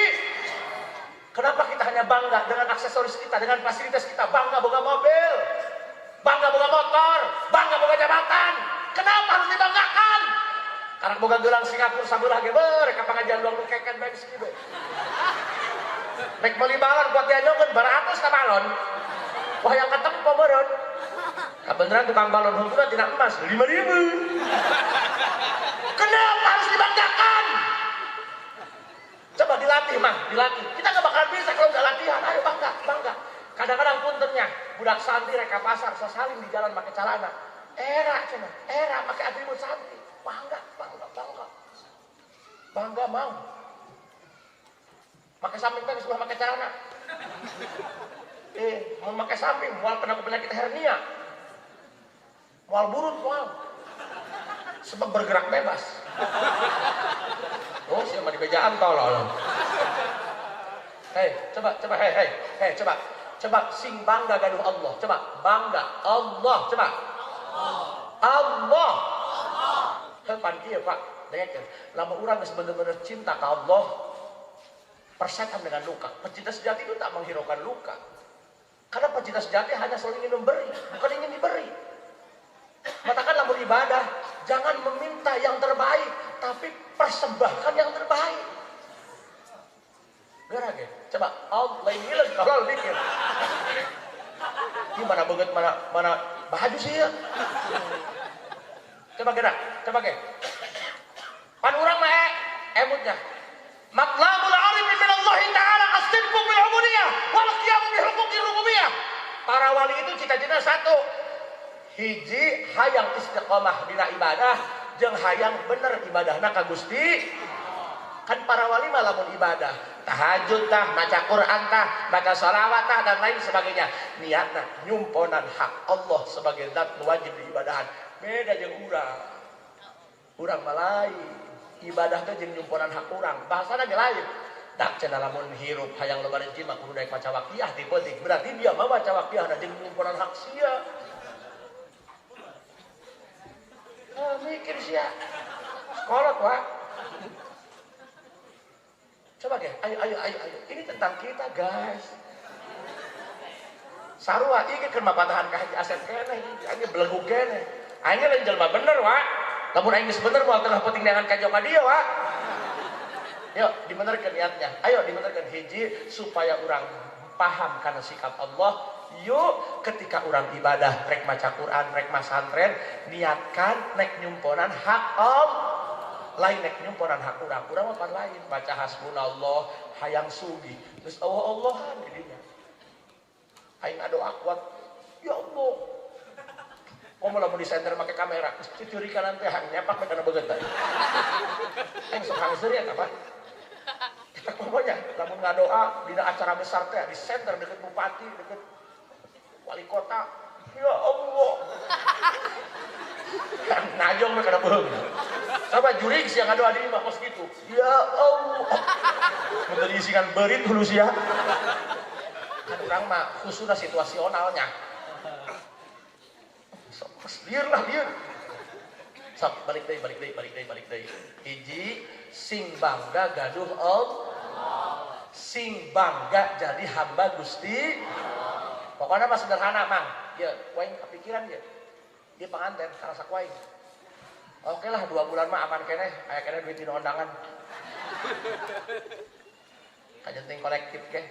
Kenapa kita hanya bangga dengan aksesoris kita, dengan fasilitas kita, bangga boga mobil, bangga boga motor, bangga boga jabatan? Kenapa harus dibanggakan? Karena boga gelang Singapura sabelah ge rek pengajian doang keken bae kieu. Rek meuli balon buat diajokeun baratus ka balon. Wah yang ketemu pemeureun. Kabeneran tukang balon hunkuna tina emas 5.000. Kenapa harus dibanggakan? Coba dilatih, Mang, dilatih. Kita nggak bakalan bisa kalau nggak latihan. Ayo bangga, bangga. Kadang-kadang puntennya, budak santri reka pasar, sasaling di jalan pakai celana. Era, cina, era pakai atribut santri. Bangga, bangga, bangga. Bangga, Mang. Pakai samping kan sebelah pakai celana. Mau pakai samping, mual kena penyakit hernia. Mual burun, mual. Sebab bergerak bebas. Oh, siapa di bejaan tolol. Hei, coba, coba sing bangga gaduh Allah. Coba bangga Allah, coba. Allah. Hepan kieu, Pak. Dengekeun. Lamun urang geus bener-bener cinta ka Allah, persetan dengan luka. Pecinta sejati itu tak menghiraukan luka. Karena pecinta sejati hanya selalu ingin memberi, bukan ingin diberi. Katakan lamun ibadah, jangan meminta yang terbaik, tapi persembahkan yang terbaik. Gara-gara, coba Allah lain ngileun kalau dikir. Gimana banget mana baju sih ya? Coba gerak, coba ge. Pan urang mah emutnya. Matlabul arif min Allah Ta'ala as-sidqu bil ubudiyah wal qiyam bi huquqir rububiyah. Para wali itu cita-cita satu. Hiji hayang istiqomah dina ibadah jeung hayang bener ibadahna ka Gusti. Kan para wali mah lamun ibadah, tahajud tah, maca Quran tah, baca shalawat tah dan lain sebagainya. Niatna nyumponan hak Allah sebagai zat wajib diibadahan. Beda jeung urang. Urang mah lain. Ibadah teh jeung nyumponan hak urang. Bahasana ge lain. Dak cenah lamun hirup hayang loba rezeki mah kudu daek maca waqiah ti penting. Berarti dia mah maca waqiah jeung nyumponan hak sia. Mikir sih ya, sekolot Pak. Coba ke, ayo. Ini tentang kita guys. Sarua, ini kan mapatahan ke Haji Asep kene, ini belegu kene. Aing lain jelema bener Wak. Lamun aing geus bener moal tengah penting dengan kajo ka dieu Wak. Yuk dibenerkeun niatnya. Ayo dibenerkeun hiji supaya orang paham karena sikap Allah. Yuk ketika orang ibadah rek maca Quran, rek masantren, niatkan nek nyumponan hak Allah. Lain nek nyumponan hak urang. Urang mah lain baca hasbunallah hayang sugih. Terus Allah-Allahan didinya. Aing ngadoa kuat. Ya Allah. Komo lamun di center make kamera, curi kanan teh hang nyepak kana beungeut teh. Aing sok hangseur ya apa? Kita pokoknya lamun ngadoa dina acara besar teh di center deket bupati, deket wali kota, ya Allah. Najong mah kada beung. Coba jurig sia ngadoa di mah kos gitu. Ya Allah. Mun diisikan beurit hulu sia. Kan urang mah khususna situasionalnya. Sok lieur lah lieur. Sok balik deui. Hiji sing bangga gaduh Allah. Sing bangga jadi hamba Gusti. Pokoknya mah sederhana Mang. Ya, waing kepikiran ya. Dia pengantin karasa waing. Oke lah 2 bulan mah aman keneh, aya keneh duit dina undangan. Kajenting kolektif ke.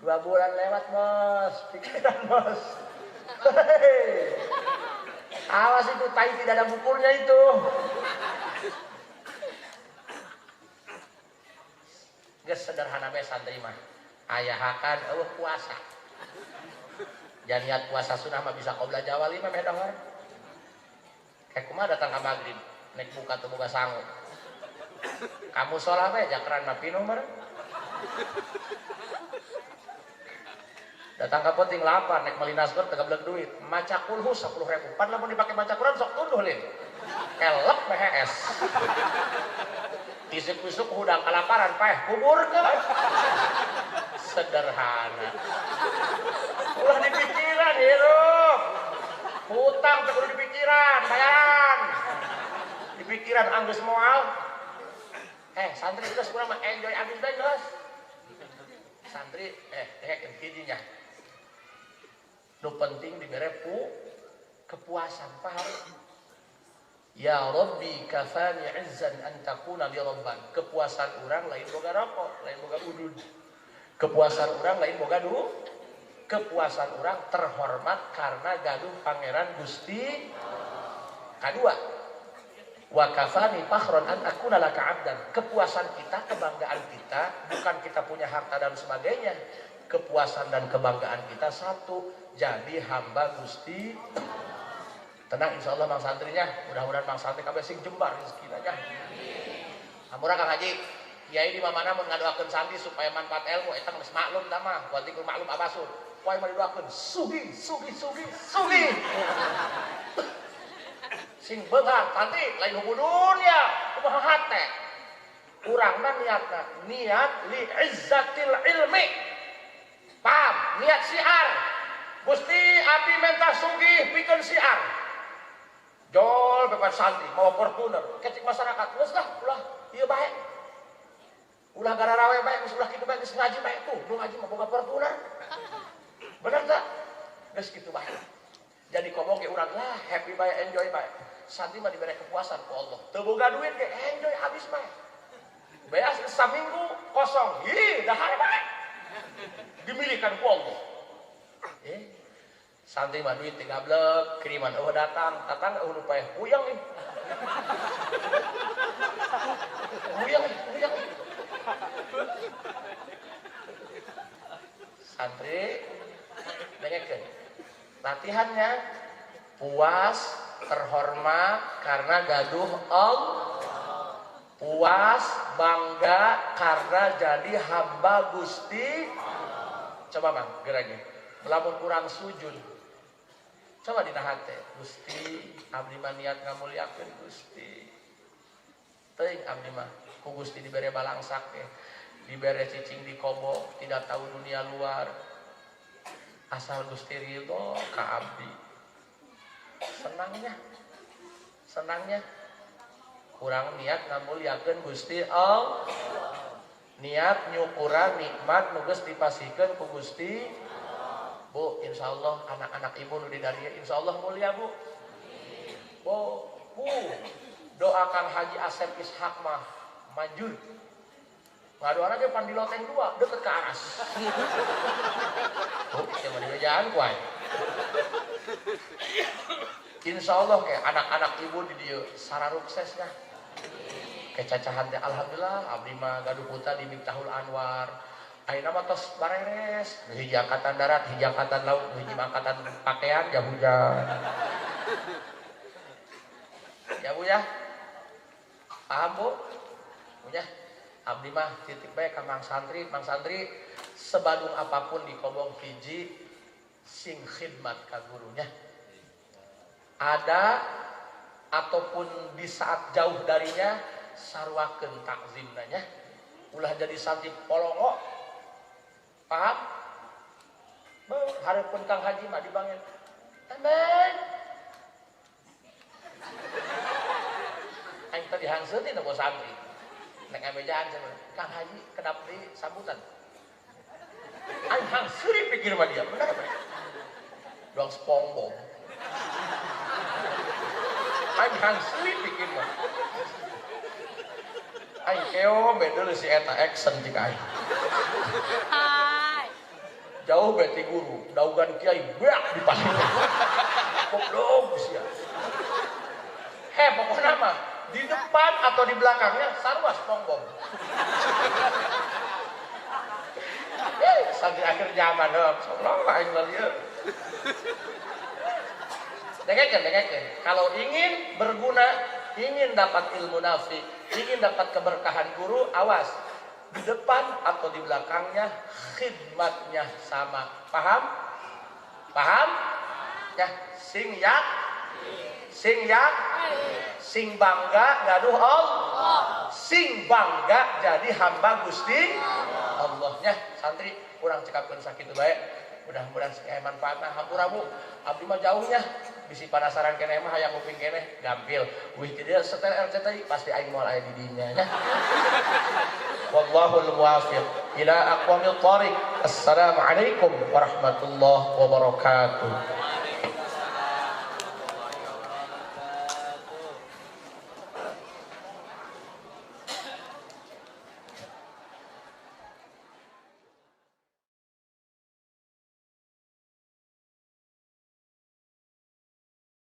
2 bulan lewat, Bos. Pikiran, Bos. Hei. Awas itu tai tidak ada bukulnya itu. Geus sederhana bae santri mah. Ayahakan eueuh puasa. Jangan niat puasa sunah mah bisa qobla jawali mah medongor. Kayak kumaha datang ka magrib, nek buka teu boga sangu. Kamu sholat we jakran mah pinuh meureun. Datang ka penting lapar nek meuli nasgor teu gablek duit, maca kulhu 10.000. Pan lamun dipake maca Quran sok tunduh lin. Kelep PHS. Tisuk-tisuk hudang kelaparan paeh kubur ke. Sederhana. Ulah dipikiran hirup. Hutang teh kudu dipikiran, bayaran. Dipikiran anggeus moal. Santri geus kurang mah enjoy abis bae geus. Santri teh kidinya. Nu penting dibere kepuasan, paham? Ya Rabbi kafani izzan an takuna li rabban. Kepuasan urang lain boga rokok, lain boga udud. Kepuasan urang lain boga du. Kepuasan urang terhormat karena gaduh pangeran Gusti. Kedua, wa kafani fakhron an akuna laka abdan. Kepuasan kita, kebanggaan kita bukan kita punya harta dan sebagainya. Kepuasan dan kebanggaan kita satu, jadi hamba Gusti. Tenang, insya Allah Mang Santrinya, mudah-mudahan Mang Santri kabeh sing jembar rezeki aja. Ampura Kang Haji, kiai di mana mun ngadoakeun santri supaya manfaat ilmu eta geus maklum tah mah, watikul maklum abasul. Poe mah didoakeun sugi. Sing beunghar santri lain hubudun ya, kumaha hate. Urangna niatna, niat li izzatil ilmi. Paham? Niat siar. Gusti abdi menta sugih pikeun siar. Jol beban santri mau Fortuner kecik masyarakat geus lah ulah ieu bae ulah gararawe bae geus ulah kitu bae geus ngaji bae tuh nu ngaji mah boga Fortuner bener tak geus kitu bae jadi komong ge urang lah happy bae enjoy bae santri mah dibere kepuasan ku Allah teu boga duit ge enjoy habis bae beas saminggu kosong dahar bae dimilikan ku Allah santri mah duit 13 kiriman datang nu paeh puyeng nih puyeng santri dengekeun latihannya puas terhormat karena gaduh Allah puas bangga karena jadi hamba Gusti coba Bang gerage lamun kurang sujud coba dina hate Gusti abdi mah niat ngamulyakeun Gusti teuing abdi mah ku Gusti dibere balangsak dibere cicing di kobo tidak tahu dunia luar asal Gusti ridho ka abdi senangnya kurang niat ngamulyakeun Gusti Allah niat nyukuran nikmat nu geus dipasihkeun ku Gusti Bu, insya Allah anak-anak ibu nu di Daria, insya Allah mulia Bu. Bu, doakan Haji Asep Ishak mah maju. Ngadoan aja pan di loteng 2, deket ke aras. Bu, siapa di jalan kuai. Insya Allah kayak anak-anak ibu di dia sararuksesnya. Kecacahan teh alhamdulillah, abdi mah gaduh puta di Miftahul Anwar. Ayeuna mah tos bareres, hiji angkatan darat, hiji angkatan laut, hiji angkatan pakaian, ya hujan. Ya Bu ya. Paham Bu? Bu ya. Abdi mah titik bae ka Mang Santri sebadung apapun di kobong hiji sing khidmat ka gurunya. Ada ataupun di saat jauh darinya sarwakeun takzimna nya. Ulah jadi santri polongo. Paham? Hareupeun Kang Haji mah dibangun. Temen. Aing teh dihangseutin ku santri. Nek amejaan cenah. Kang Haji kedap deui sambutan. Aing hangseurin pikir mah dia. Bener bener. Doang SpongeBob. Aing hangseurin pikir mah. Aing keo bedel si eta action jika aing. Jauh beti guru, daugan kiai beak di pasir. Goblok sia. Pokoknya mah di depan atau di belakangnya sarua SpongeBob. Sampai akhir zaman sallallahu aing lieu. Dengekeun. Kalau ingin berguna, ingin dapat ilmu nafi, ingin dapat keberkahan guru, awas. Di depan atau di belakangnya khidmatnya sama. Paham? Ya, sing bangga gaduh Allah. Sing bangga jadi hamba Gusti Allahnya. Santri kurang cekapkeun sakitu bae. mudah-mudahan sekaya manfaatna hampuramu abdi mah jauhnya bisi penasaran keneh mah hayang nguping keneh gampil wih tidak setel RCTI pasti aing moal aya di dinya nya wallahul muwaffiq ila aqwamil thariq assalamualaikum warahmatullahi wabarakatuh